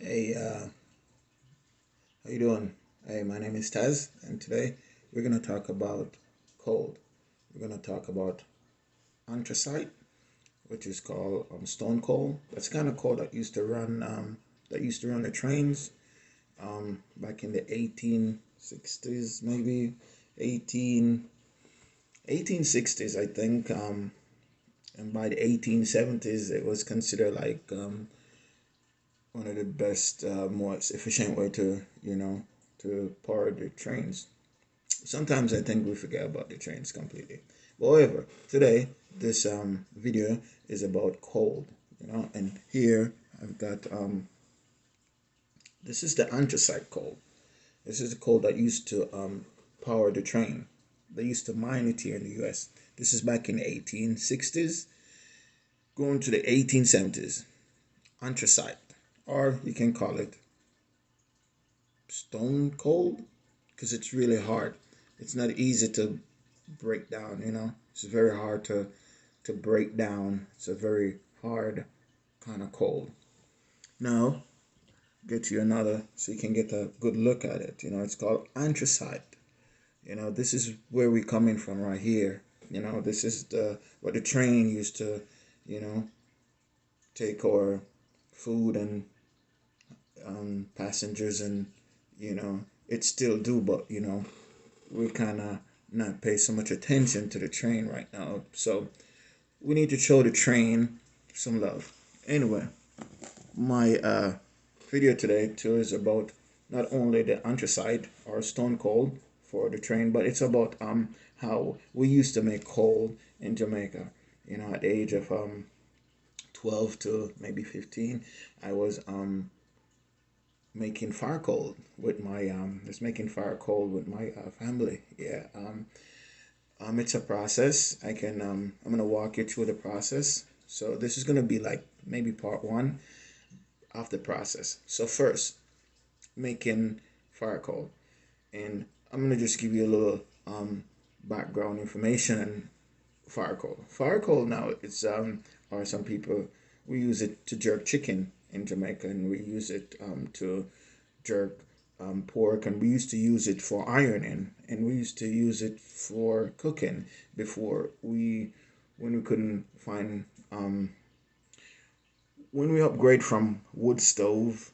Hey, how you doing? Hey, my name is Taz, and today we're gonna talk about coal. We're gonna talk about anthracite, which is called stone coal. That's kind of coal that used to run the trains back in the 1860s, maybe 18 1860s, I think. And by the 1870s, it was considered like one of the best, most efficient way to power the trains. Sometimes I think we forget about the trains completely. But however, today this video is about coal, and here I've got this is the anthracite coal. This is the coal that used to power the train. They used to mine it here in the U.S. This is back in the 1860s, going to the 1870s. Anthracite, or you can call it stone coal, because it's really hard. It's not easy to break down. It's very hard to break down. It's a very hard kind of coal. Now, get you another so you can get a good look at it. It's called anthracite. This is where we're coming from right here. This is the what the train used to, you know, take our food and passengers, and it still do, but we kind of not pay so much attention to the train right now. So we need to show the train some love. Anyway, my video today too is about not only the anthracite or stone coal for the train, but it's about how we used to make coal in Jamaica. At the age of 12 to maybe 15, I was making fire coal with my just making fire coal with my family. Yeah. It's a process. I'm gonna walk you through the process. So this is gonna be like maybe part one of the process. So first, making fire coal, and I'm gonna just give you a little background information on fire coal. Fire coal now, it's or some people, we use it to jerk chicken in Jamaica, and we use it to jerk pork, and we used to use it for ironing, and we used to use it for cooking before when we couldn't find when we upgrade from wood stove,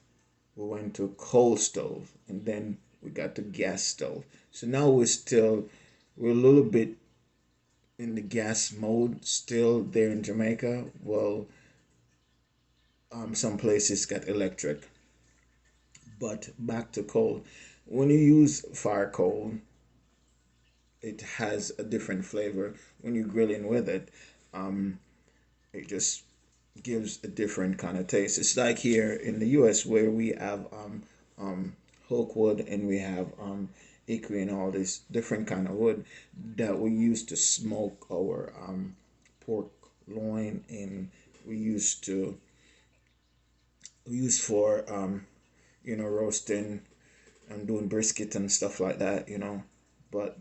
we went to coal stove, and then we got to gas stove. So now we're a little bit in the gas mode still there in Jamaica. Well, some places got electric, but back to coal. When you use fire coal, it has a different flavor. When you're grilling with it, um, it just gives a different kind of taste. It's like here in the U.S. where we have oak wood, and we have hickory and all this different kind of wood that we use to smoke our pork loin, and we used to we use for roasting and doing brisket and stuff like that. But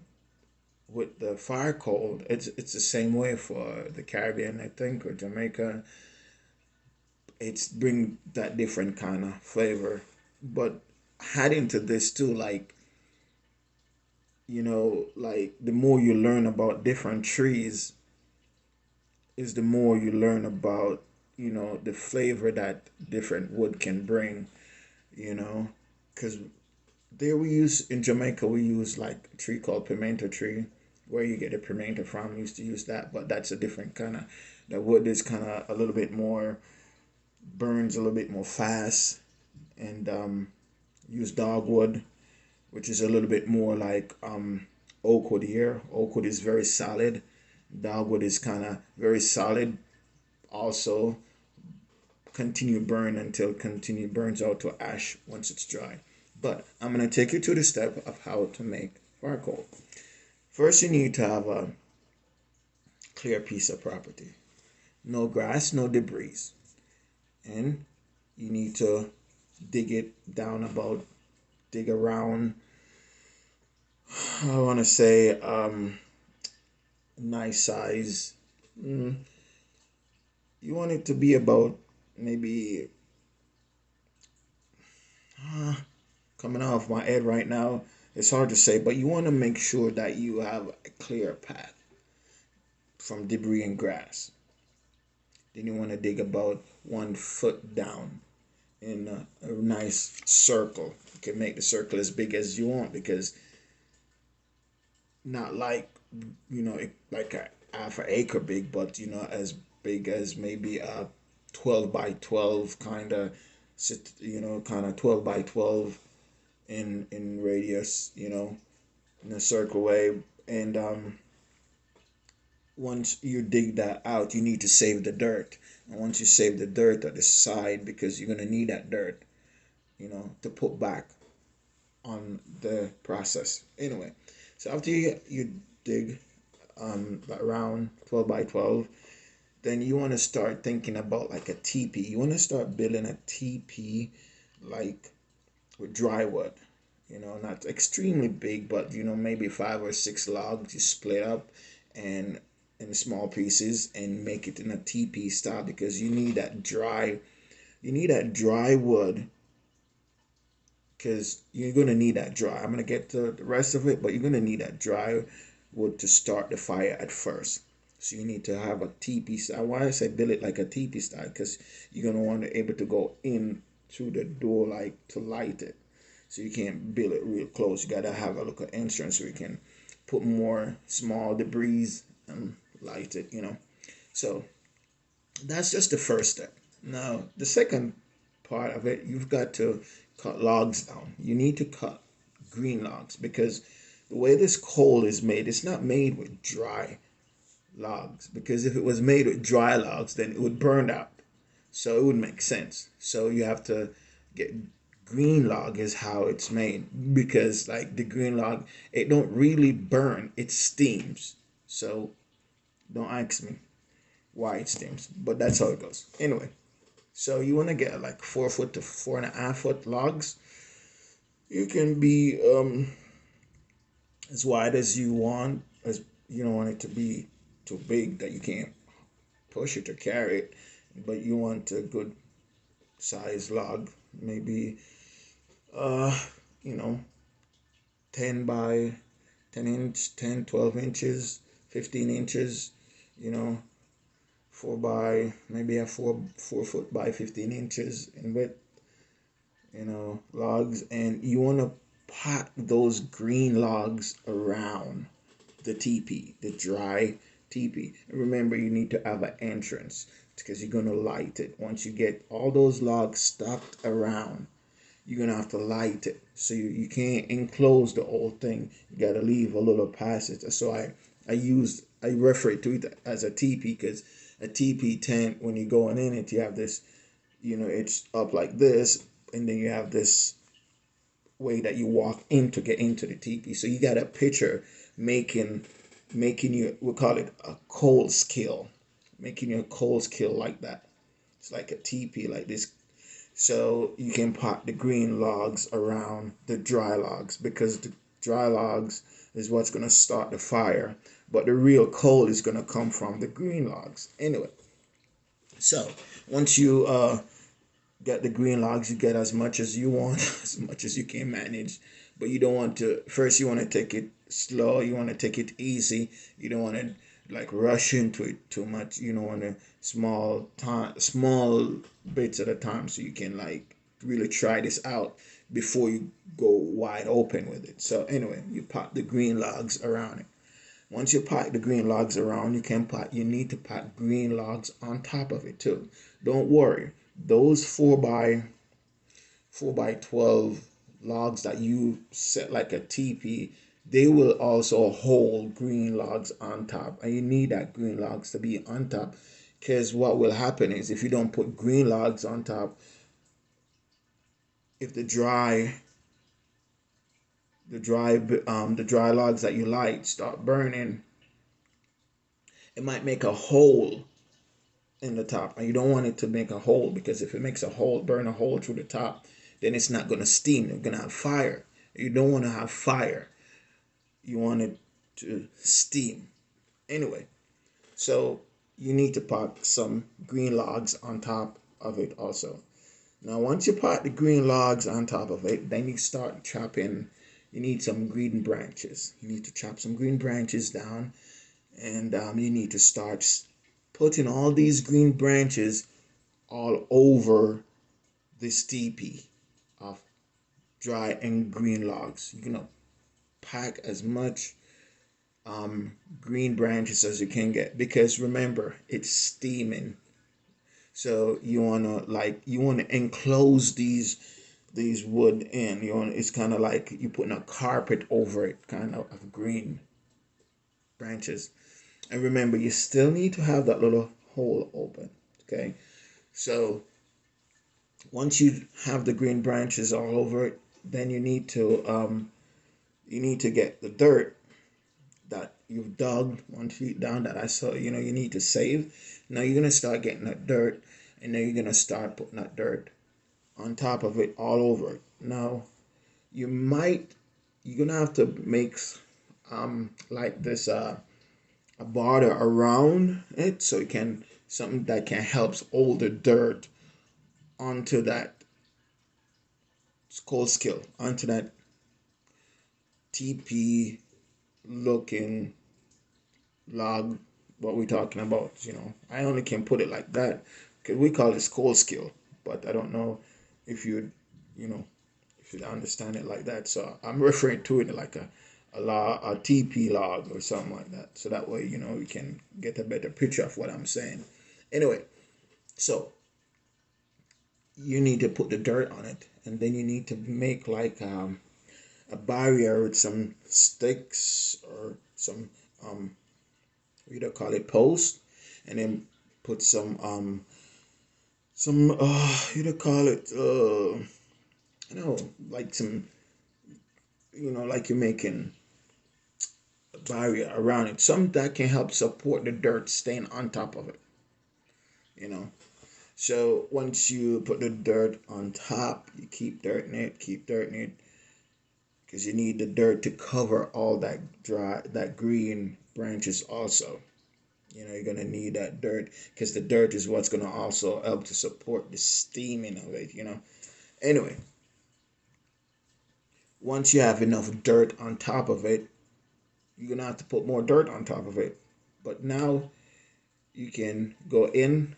with the fire coal, it's the same way for the Caribbean, I think, or Jamaica. It's bring that different kind of flavor. But adding to this too, like the more you learn about different trees, is the more you learn about the flavor that different wood can bring. You know, because there we use in Jamaica, we use like a tree called pimento tree, where you get a pimento from. We used to use that, but that's a different kind of. The wood is kind of a little bit more, burns a little bit more fast, and use dogwood, which is a little bit more like oak wood here. Oak wood is very solid. Dogwood is kind of very solid. Also, continue burn until continue burns out to ash once it's dry. But I'm gonna take you to the step of how to make fire coal. First, you need to have a clear piece of property, no grass, no debris, and you need to dig it down about dig around. I want to say nice size. Mm, you want it to be about maybe coming off my head right now. It's hard to say, but you want to make sure that you have a clear path from debris and grass. Then you want to dig about 1 foot down in a nice circle. You can make the circle as big as you want, because not like, like a half an acre big, but as big as maybe a 12 by 12 kind of, 12 by 12 in radius, in a circle way. And once you dig that out, you need to save the dirt. And once you save the dirt at the side, because you're gonna need that dirt, to put back on the process. Anyway, so after you dig around 12 by 12, then you want to start thinking about like a teepee. You want to start building a teepee like with dry wood. Not extremely big, but maybe 5 or 6 logs you split up and in small pieces and make it in a teepee style, because you need that dry wood, because you're gonna need that dry. I'm gonna get to the rest of it, but you're gonna need that dry wood to start the fire at first. So you need to have a teepee style. Why I say build it like a teepee style? Because you're gonna want to able to go in through the door like to light it. So you can't build it real close. You gotta have a little entrance so you can put more small debris and light it. So that's just the first step. Now the second part of it, you've got to cut logs down. You need to cut green logs, because the way this coal is made, it's not made with dry logs, because if it was made with dry logs, then it would burn out. So it wouldn't make sense. So you have to get green log is how it's made, because like the green log, it don't really burn, it steams. So don't ask me why it steams, but that's how it goes. Anyway, so you want to get like 4 foot to 4.5 foot logs. You can be as wide as you want, as you don't want it to be too big that you can't push it or carry it, but you want a good size log, maybe uh you know 10 by 10 inch, 10, 12 inches, 15 inches, you know 4 by maybe a 4 foot by 15 inches in width, logs. And you want to pot those green logs around the teepee, the dry teepee. And remember, you need to have an entrance, because you're going to light it. Once you get all those logs stocked around, you're going to have to light it. So you can't enclose the whole thing. You got to leave a little passage. So I refer to it as a teepee, because a teepee tent, when you're going in it, you have this, it's up like this, and then you have this way that you walk in to get into the teepee. So you got a picture making you, we call it a coal skill, making your coal skill like that. It's like a teepee like this. So you can pot the green logs around the dry logs, because the dry logs is what's going to start the fire, but the real coal is going to come from the green logs. Anyway, so once you get the green logs, you get as much as you want, as much as you can manage. But you don't want to, first you want to take it slow, you want to take it easy. You don't want to like rush into it too much. You don't want to small bits at a time, so you can like really try this out before you go wide open with it. So anyway, you pop the green logs around it. Once you pot the green logs around, you need to pot green logs on top of it too. Don't worry, those 4 by 12 logs that you set like a teepee, they will also hold green logs on top, and you need that green logs to be on top, because what will happen is, if you don't put green logs on top, if the dry logs that you light start burning, it might make a hole in the top, and you don't want it to make a hole, because if it makes a hole, burn a hole through the top, then it's not going to steam. You're going to have fire. You don't want to have fire. You want it to steam. Anyway, so you need to put some green logs on top of it also. Now, once you put the green logs on top of it, then you start chopping. You need some green branches. You need to chop some green branches down, and you need to start putting all these green branches all over this teepee of dry and green logs. You're gonna pack as much green branches as you can get, because remember, it's steaming. So you wanna enclose these wood in. It's kind of like you putting a carpet over it, kind of green branches. And remember, you still need to have that little hole open. Okay. So once you have the green branches all over it, then you need to get the dirt that you've dug 1 feet down that I saw. You need to save. Now you're gonna start getting that dirt, and then you're gonna start putting that dirt on top of it all over it. Now you might you're gonna have to make like this a border around it, so you can something that can help hold the dirt onto that coal skill, onto that TP looking log. What we're talking about, I only can put it like that because we call it coal skill, but I don't know if you know if you understand it like that. So I'm referring to it like a TP log or something like that. So that way, you can get a better picture of what I'm saying. Anyway, so you need to put the dirt on it, and then you need to make like a barrier with some sticks or some we don't call it post, and then put some you don't call it like some like you're making a barrier around it, something that can help support the dirt staying on top of it. you know so once you put the dirt on top, you keep dirt in it, keep dirt in it, because you need the dirt to cover all that green branches also. You're gonna need that dirt, because the dirt is what's gonna also help to support the steaming of it. Anyway, once you have enough dirt on top of it, you're gonna have to put more dirt on top of it. But now you can go in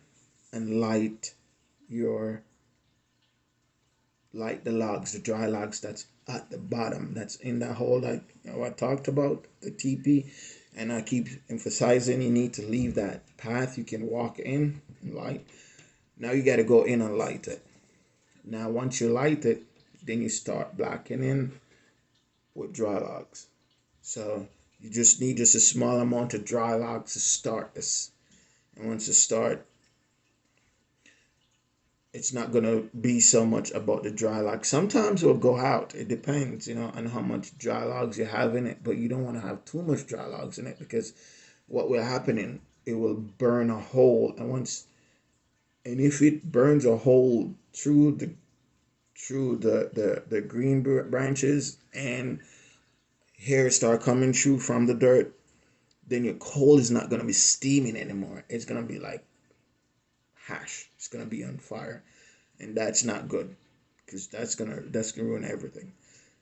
and your light the logs, the dry logs that's at the bottom, that's in that hole that I talked about, the TP. And I keep emphasizing, you need to leave that path you can walk in and light. Now you got to go in and light it. Now once you light it, then you start blackening with dry logs. So you just need just a small amount of dry logs to start this. And once you start, it's not going to be so much about the dry logs. Sometimes it'll go out. It depends, on how much dry logs you have in it. But you don't want to have too much dry logs in it, because what will happen, it will burn a hole. And if it burns a hole through the green branches, and hair start coming through from the dirt, then your coal is not going to be steaming anymore. It's going to be like hash. It's going to be on fire, and that's not good, because that's gonna ruin everything.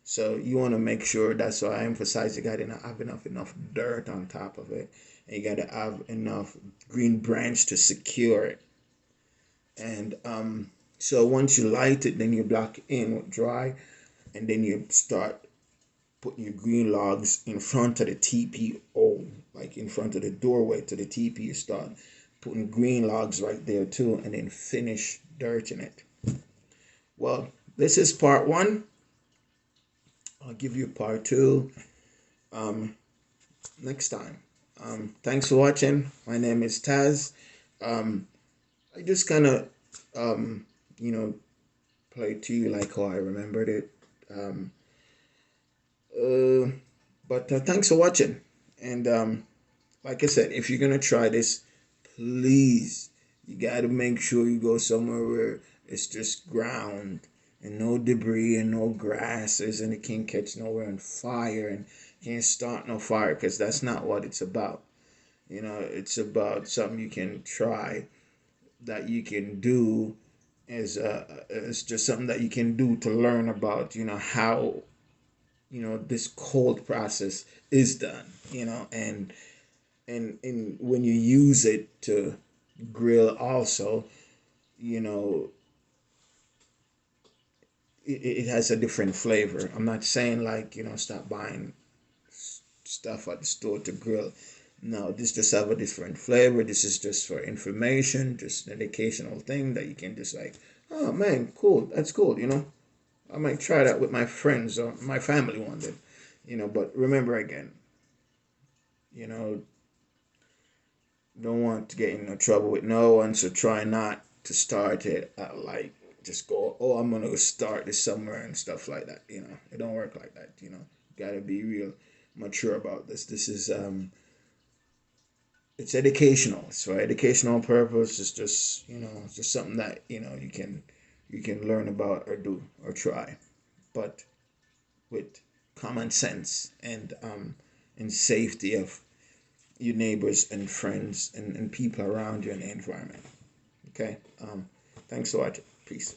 So you want to make sure. That's why I emphasize you got to have enough dirt on top of it, and you got to have enough green branch to secure it. And so once you light it, then you block in with dry, and then you start putting your green logs in front of the TPO, like in front of the doorway to the TP. You start putting green logs right there too, and then finish dirt in it. Well, this is part one. I'll give you part two next time. Thanks for watching. My name is Taz. I just kind of, you know, played to you like how I remembered it. Um, uh, but thanks for watching. And like I said, if you're gonna try this, please, you gotta make sure you go somewhere where it's just ground and no debris and no grasses, and it can't catch nowhere on fire and can't start no fire, because that's not what it's about. It's about something you can try, that you can do, is just something that you can do to learn about, how, this cold process is done, and when you use it to grill also, you know, it has a different flavor. I'm not saying like, stop buying stuff at the store to grill. No, this just have a different flavor. This is just for information, just an educational thing that you can just like, oh man, cool, that's cool, I might try that with my friends or my family one day, but remember again, you know, don't want to get in no trouble with no one, so try not to start it at like just go, oh, I'm gonna start this somewhere and stuff like that. It don't work like that. Gotta be real mature about this. This is it's educational. It's for educational purpose. It's just it's just something that you can learn about or do or try, but with common sense and safety of your neighbors and friends and people around you in the environment. Okay. Thanks for watching. Peace.